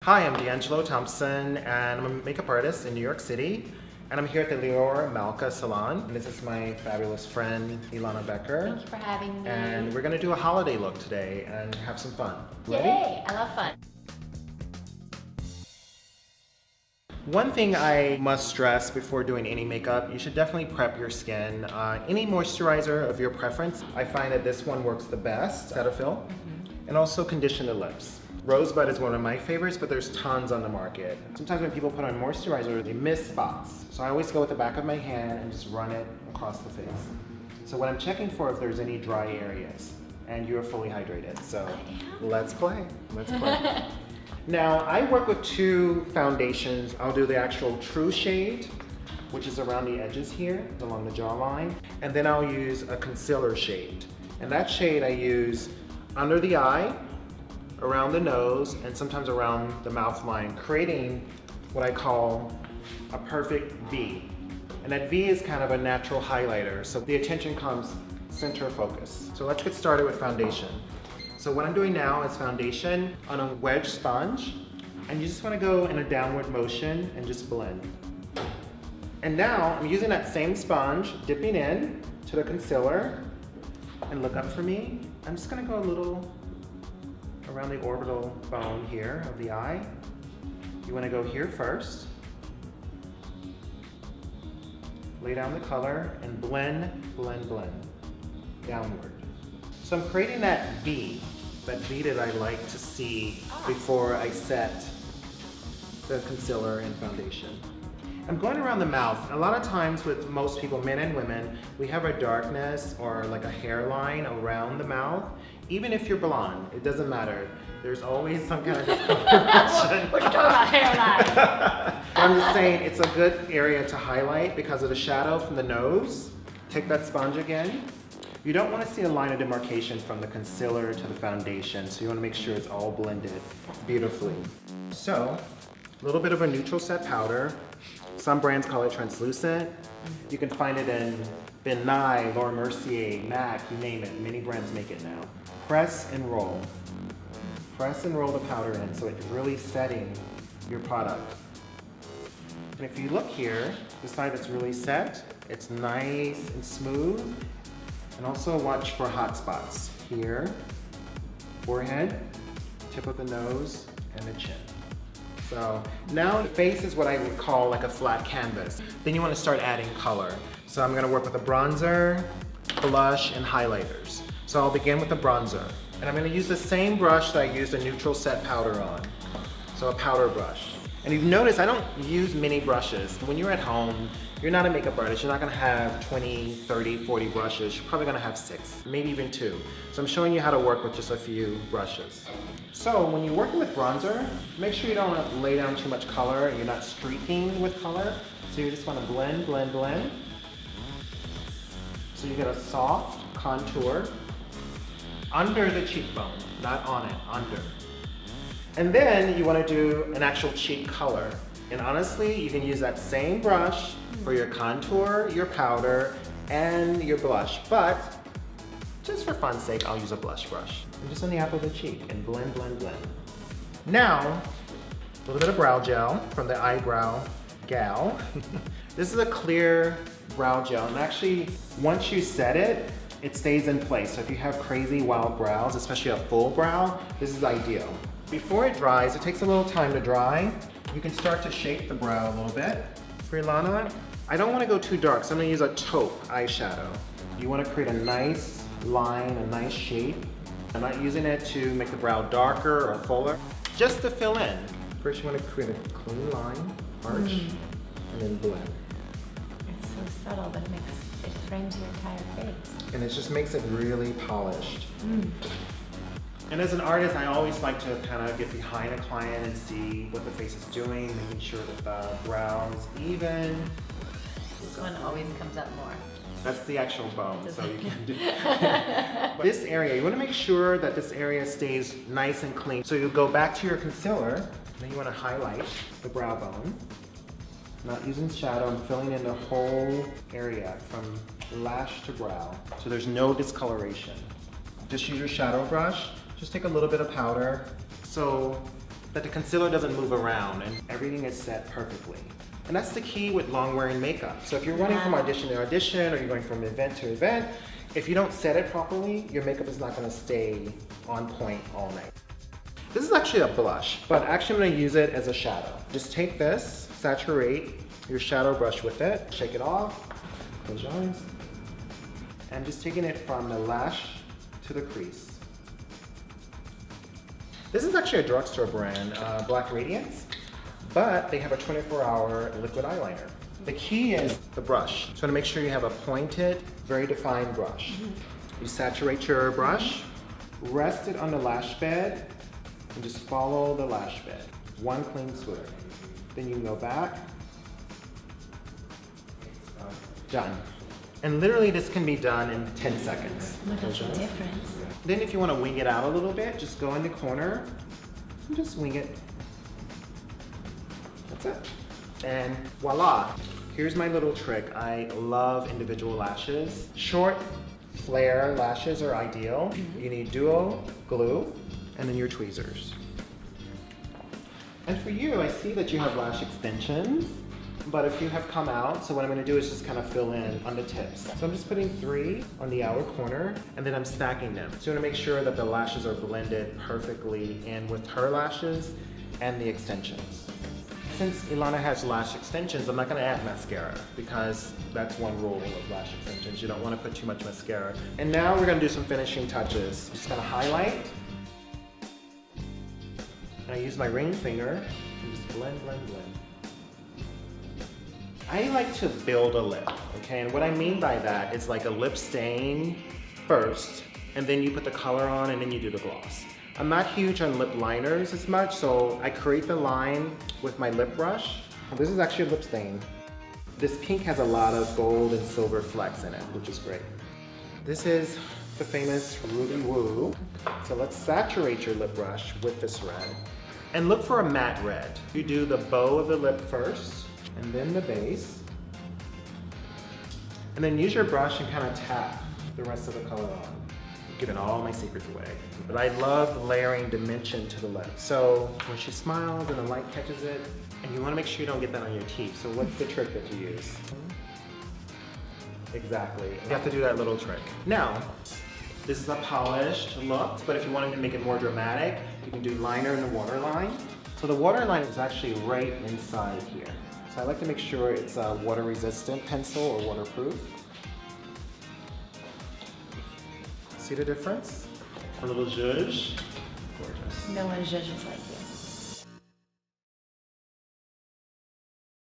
Hi, I'm D'Angelo Thompson, and I'm a makeup artist in New York City. And I'm here at the Lior Malka Salon. And this is my fabulous friend, Ilana Becker. Thank you for having me. And we're gonna do a holiday look today and have some fun. Ready? Yay! I love fun. One thing I must stress before doing any makeup, you should definitely prep your skin. Any moisturizer of your preference. I find that this one works the best, Cetaphil. And also condition the lips. Rosebud is one of my favorites, but there's tons on the market. Sometimes when people put on moisturizer, they miss spots. So I always go with the back of my hand and just run it across the face. So what I'm checking for if there's any dry areas, and you're fully hydrated. So let's play. Now, I work with two foundations. I'll do the actual true shade, which is around the edges here, along the jawline. And then I'll use a concealer shade. And that shade I use under the eye, around the nose, and sometimes around the mouth line, creating what I call a perfect V. And that V is kind of a natural highlighter, so the attention comes center focus. So let's get started with foundation. So what I'm doing now is foundation on a wedge sponge, and you just want to go in a downward motion and just blend. And now I'm using that same sponge, dipping in to the concealer, and look up for me. I'm just going to go a little around the orbital bone here of the eye. You want to go here first. Lay down the color and blend, blend, blend, downward. So I'm creating that V that I like to see before I set the concealer and foundation. I'm going around the mouth. A lot of times with most people, men and women, we have a darkness or like a hairline around the mouth. Even if you're blonde, it doesn't matter. There's always some kind of discoloration. We're talking about hairline. I'm just saying it's a good area to highlight because of the shadow from the nose. Take that sponge again. You don't want to see a line of demarcation from the concealer to the foundation, so you want to make sure it's all blended beautifully. So, a little bit of a neutral set powder. Some brands call it translucent. You can find it in Ben Nye, Laura Mercier, MAC, you name it. Many brands make it now. Press and roll. Press and roll the powder in so it's really setting your product. And if you look here, the side that's really set, it's nice and smooth. And also watch for hot spots. Here, forehead, tip of the nose, and the chin. So now the face is what I would call like a flat canvas. Then you want to start adding color. So I'm going to work with a bronzer, blush, and highlighters. So I'll begin with the bronzer. And I'm going to use the same brush that I used a neutral set powder on. So a powder brush. And you've noticed I don't use many brushes. When you're at home, you're not a makeup artist, you're not going to have 20, 30, 40 brushes. You're probably going to have 6, maybe even 2. So I'm showing you how to work with just a few brushes. So when you're working with bronzer, make sure you don't lay down too much color and you're not streaking with color. So you just want to blend, blend, blend. So you get a soft contour under the cheekbone, not on it, under. And then you want to do an actual cheek color. And honestly, you can use that same brush for your contour, your powder, and your blush. But just for fun's sake, I'll use a blush brush. And just on the apple of the cheek and blend, blend, blend. Now, a little bit of brow gel from the Eyebrow Gal. This is a clear brow gel. And actually, once you set it, it stays in place. So if you have crazy wild brows, especially a full brow, this is ideal. Before it dries, it takes a little time to dry. You can start to shape the brow a little bit. For Ilana, I don't want to go too dark, so I'm going to use a taupe eyeshadow. You want to create a nice line, a nice shape. I'm not using it to make the brow darker or fuller, just to fill in. First, you want to create a clean line, arch, and then blend. It's so subtle, but it frames your entire face. And it just makes it really polished. And as an artist, I always like to kind of get behind a client and see what the face is doing, making sure that the brow is even. This one always comes up more. That's the actual bone, so you can do this area, you want to make sure that this area stays nice and clean. So you go back to your concealer, and then you want to highlight the brow bone. Not using shadow, I'm filling in the whole area from lash to brow. So there's no discoloration. Just use your shadow brush. Just take a little bit of powder. So that the concealer doesn't move around and everything is set perfectly. And that's the key with long-wearing makeup. So if you're running from audition to audition or you're going from event to event, if you don't set it properly, your makeup is not gonna stay on point all night. This is actually a blush, but actually I'm gonna use it as a shadow. Just take this, saturate your shadow brush with it, shake it off, close your eyes, and just taking it from the lash to the crease. This is actually a drugstore brand, Black Radiance, but they have a 24-hour liquid eyeliner. The key is the brush. So to make sure you have a pointed, very defined brush. You saturate your brush, rest it on the lash bed, and just follow the lash bed. One clean swoop. Then you can go back. Done. And literally this can be done in 10 seconds. Look at the difference. Then if you want to wing it out a little bit, just go in the corner and just wing it. That's it. And voila. Here's my little trick. I love individual lashes. Short flare lashes are ideal. You need duo glue and then your tweezers. And for you, I see that you have lash extensions, but if you have come out, so what I'm gonna do is just kind of fill in on the tips. So I'm just putting 3 on the outer corner, and then I'm stacking them. So I'm gonna make sure that the lashes are blended perfectly in with her lashes and the extensions. Since Ilana has lash extensions, I'm not gonna add mascara because that's one rule of lash extensions. You don't wanna put too much mascara. And now we're gonna do some finishing touches. Just gonna highlight. And I use my ring finger and just blend, blend, blend. I like to build a lip, okay? And what I mean by that is like a lip stain first, and then you put the color on, and then you do the gloss. I'm not huge on lip liners as much, so I create the line with my lip brush. This is actually a lip stain. This pink has a lot of gold and silver flecks in it, which is great. This is the famous Ruby Woo. So let's saturate your lip brush with this red. And look for a matte red. You do the bow of the lip first, and then the base. And then use your brush and kind of tap the rest of the color on. Giving all my secrets away. But I love layering dimension to the lip. So when she smiles and the light catches it, and you want to make sure you don't get that on your teeth. So what's the trick that you use? Exactly. You have to do that little trick. Now, this is a polished look, but if you wanted to make it more dramatic, you can do liner in the waterline. So the waterline is actually right inside here. So I like to make sure it's a water-resistant pencil or waterproof. See the difference? A little zhuzh. Gorgeous. No one judges like